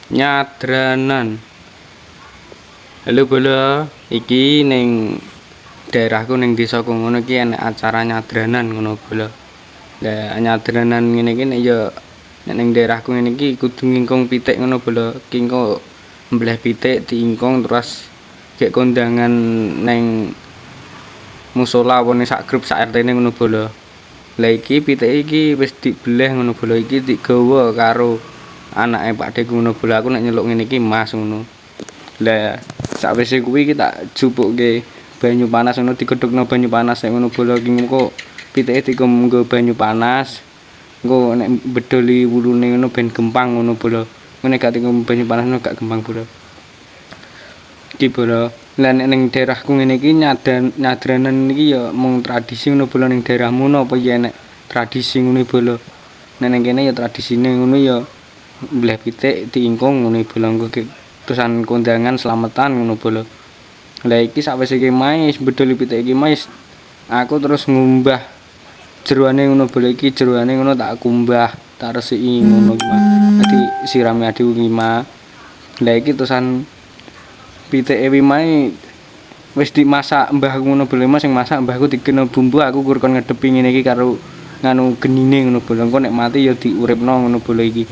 Nyadranan. Halo bola, iki ning daerahku ning desaku ngono iki enek acara nyadranan ngono bola. Lah nyadranan ngene iki nek ya ning daerahku ngene iki kudu ngingkong pitik ngono bola. Ki engko mbleh pitik diingkong terus gek kondangan ning musola apa ning sak grup sak RT-ne ngono bola. Lah iki pitik iki wis dibeleh ngono bola iki digawa karo anake Pak Deku ngono bola. Aku nek nyeluk ngene iki Mas ngono. Lah sakwise kuwi iki tak jupukke banyu panas ngono digedhekno banyu panas nek ngono bola iki engko pitike dienggo banyu panas. Engko nek bedoli wulune ngono ben gempang ngono bola. Ngene gak dienggo banyu panas ngono gak gempang bola. Iki bola. Lah nek ning daerahku ngene iki nyadranan iki ya mung tradisi ngono bola ning daerahmu napa ya nek tradisi ngono bola. Nek ning kene ya tradisine ngono ya mbleh pitik diingkong ngono bola engko terusan kondangan slametan ngono bola. Lah iki sakwise iki mais bedol pitik iki mais aku terus ngumbah jeroane ngono bola iki jeroane ngono tak kumbah tak resiki ngono iki mah. Dadi sirame adikku iki mah. Lah iki terusan pitike wi mae wis dimasak mbahku ngono bola mas sing masak mbahku dikena bumbu aku kur kon ngedepi ngene iki karo nganu genine ngono bola engko nek mati ya diuripno ngono bola iki.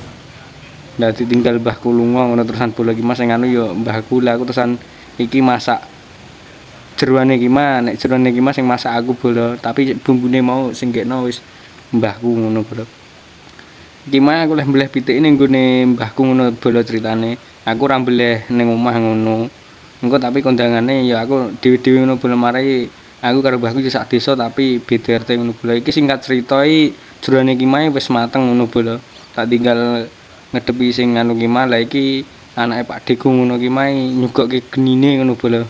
Lah ditinggal mbahku lunga ngono terusan bola iki mas sing anu ya mbahku lah aku terusan iki masak jeroane iki mah nek jeroane iki mas sing masak aku bola tapi bumbune mau sing gekno wis mbahku ngono bola. Iki mah aku leh mbleh pitike ning gone mbahku ngono bola critane. Aku ora mbleh ning omah ngono. Engko tapi kondangane ya aku dhewe-dhewe ngono bola marai aku karo mbahku sak desa tapi beda RT ngono bola. Iki singkat cerita jeroane iki mah wis mateng ngono bola. Tak tinggal ngedepi sing anu ki mah lah iki anake Pak Deku ngono ki mah nyugokke genine ngono bola.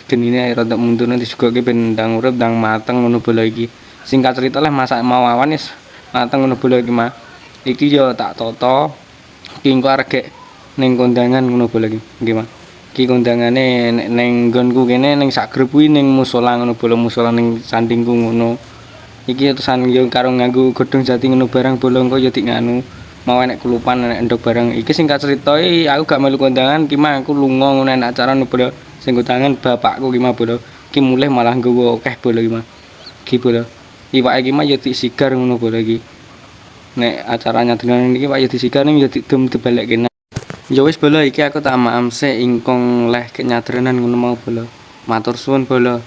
Genine rada mundurne disugokke ben ndang urip ndang mateng ngono bola iki. Singkat cerita lah masak mau awan wis mateng ngono bola iki mah. Iki yo tak toto. Iki engko arek ning kondangan ngono bola iki. Nggih mah. Iki kondangane ning nggonku kene ning sak grup kuwi ning musola ngono bola musola ning sandingku ngono. Iki terusan yo karo nganggo godhong jati ngono barang bola engko yo nganu mau enek kelupan enek endok barang iki singkat cerita aku gak melu kondangan ki mah aku lunga ngono enek acara bola sing kondangan bapakku ki mah bola ki mulih malah nggawa akeh bola ki mah ki bola iwake ki mah ya disigar ngono bola iki nek acaranya dengan iki Pak ya disigar ya didem dibalekke ya wis bola iki aku tak maam sik ingkong leh kenyadranan ngono mau bola matur suwun bola.